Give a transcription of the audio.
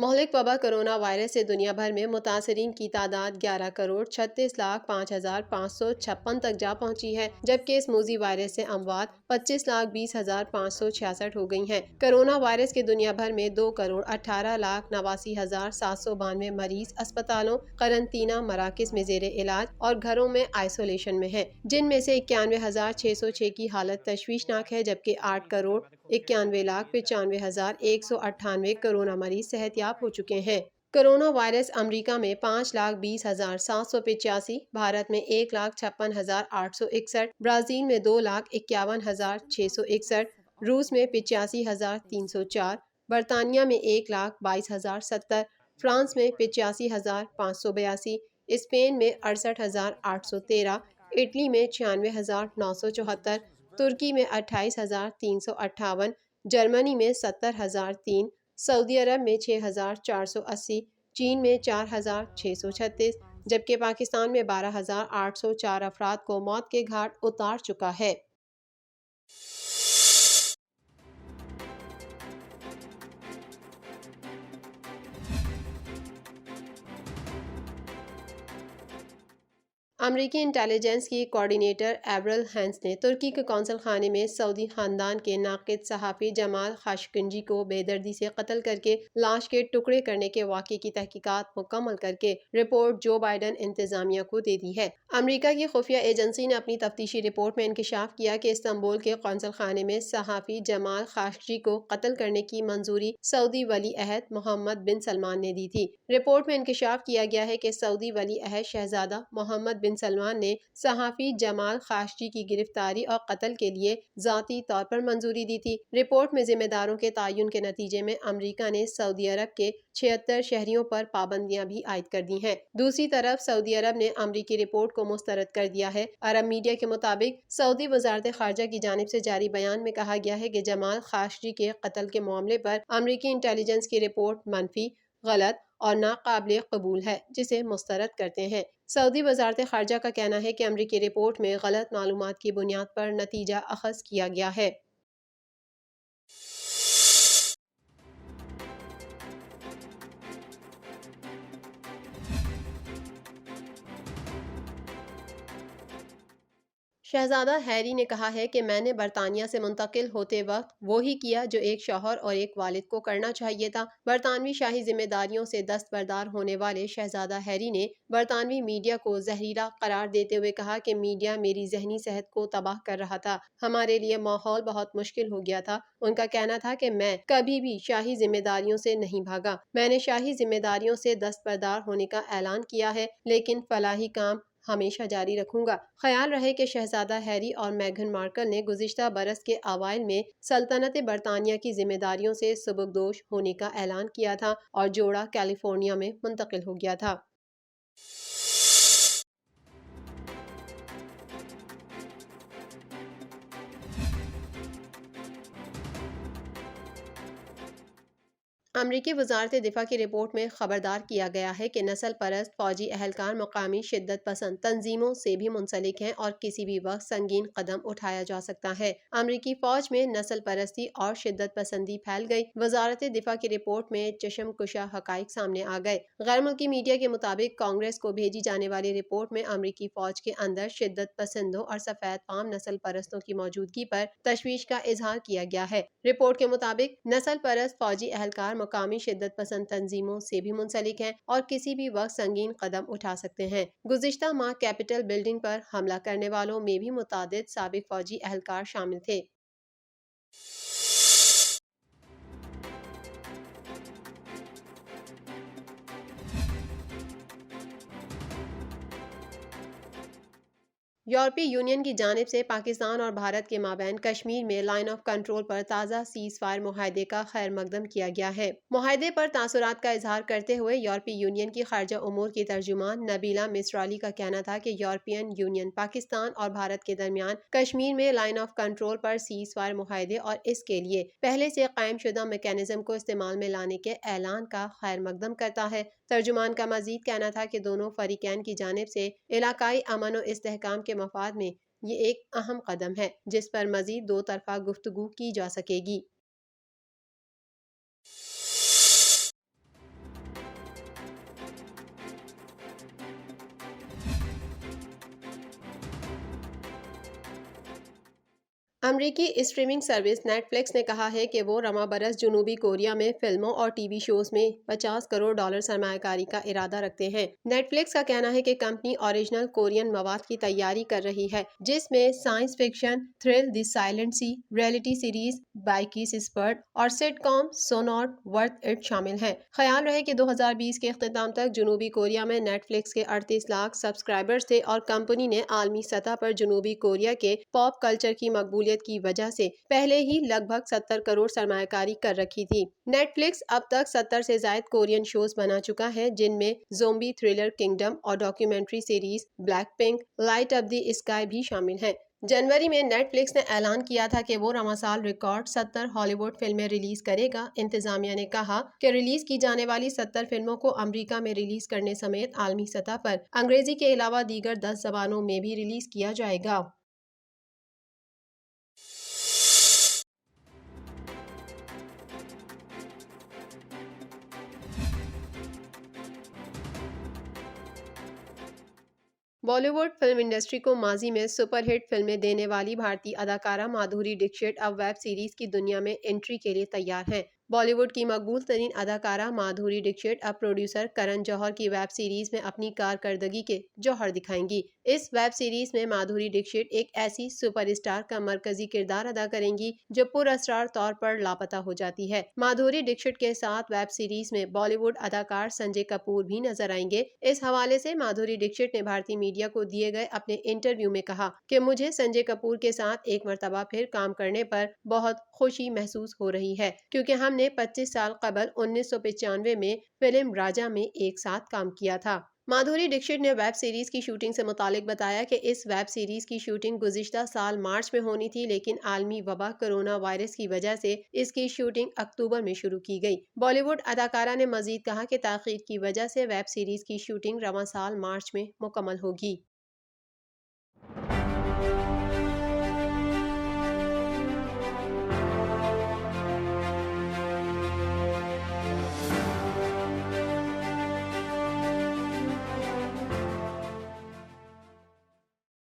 مہلک وبا corona virus سے دنیا بھر میں متاثرین کی تعداد 11,36,05,556 تک جا پہنچی ہے، جبکہ اس موذی وائرس سے اموات 25,20,566 ہو گئی ہیں۔ کرونا وائرس کے دنیا بھر میں 2,18,89,792 مریض اسپتالوں، قرنطینہ مراکز میں زیر علاج اور گھروں میں آئسولیشن میں ہیں، جن میں سے 91,606 کی حالت تشویشناک ہے، جبکہ 8,91,95,198 کرونا مریض صحت یاب ہو چکے ہیں۔ کرونا وائرس امریکہ میں 5,20,785، بھارت میں 1,56,861، برازیل میں 2,51,661، روس میں 85,304، برطانیہ میں 1,22,070، فرانس میں 85,582، اسپین میں 68,813، اٹلی میں 96,974، ترکی میں 28,358، جرمنی میں 70,003، سعودی عرب میں 6,480، چین میں 4,636، جبکہ پاکستان میں 12,804 افراد کو موت کے گھاٹ اتار چکا ہے۔ امریکی انٹیلی جنس کی کوآرڈینیٹر ایورل ہینس نے ترکی کے قونصل خانے میں سعودی خاندان کے ناقد صحافی جمال خاشقجی کو بے دردی سے قتل کرکے لاش کے ٹکڑے کرنے کے واقعے کی تحقیقات مکمل کرکے رپورٹ جو بائیڈن انتظامیہ کو دے دی ہے۔ امریکہ کی خفیہ ایجنسی نے اپنی تفتیشی رپورٹ میں انکشاف کیا کہ استنبول کے قونصل خانے میں صحافی جمال خاشقجی کو قتل کرنے کی منظوری سعودی ولی عہد محمد بن سلمان نے دی تھی۔ رپورٹ میں انکشاف کیا گیا ہے کہ سعودی ولی عہد شہزادہ محمد بن سلمان نے صحافی جمال خاشقجی کی گرفتاری اور قتل کے لیے ذاتی طور پر منظوری دی تھی۔ رپورٹ میں ذمہ داروں کے تعین کے نتیجے میں امریکہ نے سعودی عرب کے 76 شہریوں پر پابندیاں بھی عائد کر دی ہیں۔ دوسری طرف سعودی عرب نے امریکی رپورٹ کو مسترد کر دیا ہے۔ عرب میڈیا کے مطابق سعودی وزارت خارجہ کی جانب سے جاری بیان میں کہا گیا ہے کہ جمال خاشقجی کے قتل کے معاملے پر امریکی انٹیلی جنس کی رپورٹ منفی، غلط اور ناقابل قبول ہے، جسے مسترد کرتے ہیں۔ سعودی وزارت خارجہ کا کہنا ہے کہ امریکی رپورٹ میں غلط معلومات کی بنیاد پر نتیجہ اخذ کیا گیا ہے۔ شہزادہ ہیری نے کہا ہے کہ میں نے برطانیہ سے منتقل ہوتے وقت وہی کیا جو ایک شوہر اور ایک والد کو کرنا چاہیے تھا۔ برطانوی شاہی ذمہ داریوں سے دستبردار ہونے والے شہزادہ ہیری نے برطانوی میڈیا کو زہریلا قرار دیتے ہوئے کہا کہ میڈیا میری ذہنی صحت کو تباہ کر رہا تھا، ہمارے لیے ماحول بہت مشکل ہو گیا تھا۔ ان کا کہنا تھا کہ میں کبھی بھی شاہی ذمہ داریوں سے نہیں بھاگا، میں نے شاہی ذمہ داریوں سے دستبردار ہونے کا اعلان کیا ہے، لیکن فلاحی کام ہمیشہ جاری رکھوں گا۔ خیال رہے کہ شہزادہ ہیری اور میگھن مارکل نے گزشتہ برس کے اوائل میں سلطنت برطانیہ کی ذمہ داریوں سے سبکدوش ہونے کا اعلان کیا تھا اور جوڑا کیلیفورنیا میں منتقل ہو گیا تھا۔ امریکی وزارت دفاع کی رپورٹ میں خبردار کیا گیا ہے کہ نسل پرست فوجی اہلکار مقامی شدت پسند تنظیموں سے بھی منسلک ہیں اور کسی بھی وقت سنگین قدم اٹھایا جا سکتا ہے۔ امریکی فوج میں نسل پرستی اور شدت پسندی پھیل گئی۔ وزارت دفاع کی رپورٹ میں چشم کشا حقائق سامنے آ گئے۔ غیر ملکی میڈیا کے مطابق کانگریس کو بھیجی جانے والی رپورٹ میں امریکی فوج کے اندر شدت پسندوں اور سفید فام نسل پرستوں کی موجودگی پر تشویش کا اظہار کیا گیا ہے۔ رپورٹ کے مطابق نسل پرست فوجی اہلکار مقامی شدت پسند تنظیموں سے بھی منسلک ہیں اور کسی بھی وقت سنگین قدم اٹھا سکتے ہیں۔ گزشتہ ماہ کیپٹل بلڈنگ پر حملہ کرنے والوں میں بھی متعدد سابق فوجی اہلکار شامل تھے۔ یورپی یونین کی جانب سے پاکستان اور بھارت کے مابین کشمیر میں لائن آف کنٹرول پر تازہ سیز فائر معاہدے کا خیر مقدم کیا گیا ہے۔ معاہدے پر تاثرات کا اظہار کرتے ہوئے یورپی یونین کی خارجہ امور کی ترجمان نبیلہ مسرالی کا کہنا تھا کہ یورپین یونین پاکستان اور بھارت کے درمیان کشمیر میں line of control per cease fire معاہدے اور اس کے لیے پہلے سے قائم شدہ میکینزم کو استعمال میں لانے کے اعلان کا خیر مقدم کرتا ہے۔ ترجمان کا مزید کہنا تھا کہ دونوں فریقین کی جانب سے علاقائی امن و استحکام کے مفاد میں یہ ایک اہم قدم ہے جس پر مزید دو طرفہ گفتگو کی جا سکے گی۔ امریکی اسٹریمنگ سروس نیٹ فلکس نے کہا ہے کہ وہ رواں برس جنوبی کوریا میں فلموں اور ٹی وی شوز میں $50 کروڑ سرمایہ کاری کا ارادہ رکھتے ہیں۔ نیٹ فلکس کا کہنا ہے کہ کمپنی اوریجنل کورین مواد کی تیاری کر رہی ہے، جس میں سائنس فکشن تھرل دی سائلنٹ سی، ریئلٹی سیریز بائیکیس اسپرٹ اور سٹ کام سوناٹ ورتھ اٹ شامل ہیں۔ خیال رہے کہ 2020 کے اختتام تک جنوبی کوریا میں نیٹ فلکس کے 38 لاکھ سبسکرائبرز تھے اور کمپنی نے عالمی سطح پر جنوبی کوریا کے پاپ کلچر کی مقبولیت کی وجہ سے پہلے ہی لگ بھگ 70 کروڑ سرمایہ کاری کر رکھی تھی۔ نیٹ فلکس اب تک 70 سے زائد کورین شوز بنا چکا ہے، جن میں زومبی تھرلر کنگڈم اور documentary series Black Pink Light Up the Sky بھی شامل ہیں۔ جنوری میں نیٹ فلکس نے اعلان کیا تھا کہ وہ رواں سال ریکارڈ 70 ہالی ووڈ فلمیں ریلیز کرے گا۔ انتظامیہ نے کہا کہ ریلیز کی جانے والی 70 فلموں کو امریکہ میں ریلیز کرنے سمیت عالمی سطح پر انگریزی کے علاوہ دیگر 10 زبانوں میں بھی ریلیز کیا جائے گا۔ بالی ووڈ فلم انڈسٹری کو ماضی میں سپر ہٹ فلمیں دینے والی بھارتی اداکارہ مادھوری ڈکشت اب ویب سیریز کی دنیا میں انٹری کے لیے تیار ہیں۔ بالی ووڈ کی مقبول ترین اداکارہ مادھوری ڈکشت اب پروڈیوسر کرن جوہر کی ویب سیریز میں اپنی کارکردگی کے جوہر دکھائیں گی۔ اس ویب سیریز میں مادھوری ڈکشت ایک ایسی سپر اسٹار کا مرکزی کردار ادا کریں گی جو پر اسرار طور پر لاپتہ ہو جاتی ہے۔ مادھوری ڈکشت کے ساتھ ویب سیریز میں بالی ووڈ اداکار سنجے کپور بھی نظر آئیں گے۔ اس حوالے سے مادھوری ڈکشت نے بھارتی میڈیا کو دیے گئے اپنے انٹرویو میں کہا کہ مجھے سنجے کپور کے ساتھ ایک مرتبہ پھر کام کرنے پر بہت خوشی محسوس ہو رہی ہے، کیونکہ ہم نے 25 سال قبل 1995 میں فلم راجا میں ایک ساتھ کام کیا تھا۔ مادھوری ڈکشت نے ویب سیریز کی شوٹنگ سے متعلق بتایا کہ اس ویب سیریز کی شوٹنگ گزشتہ سال مارچ میں ہونی تھی، لیکن عالمی وبا کرونا وائرس کی وجہ سے اس کی شوٹنگ اکتوبر میں شروع کی گئی۔ بالی ووڈ اداکارہ نے مزید کہا کہ تاخیر کی وجہ سے ویب سیریز کی شوٹنگ رواں سال مارچ میں مکمل ہوگی۔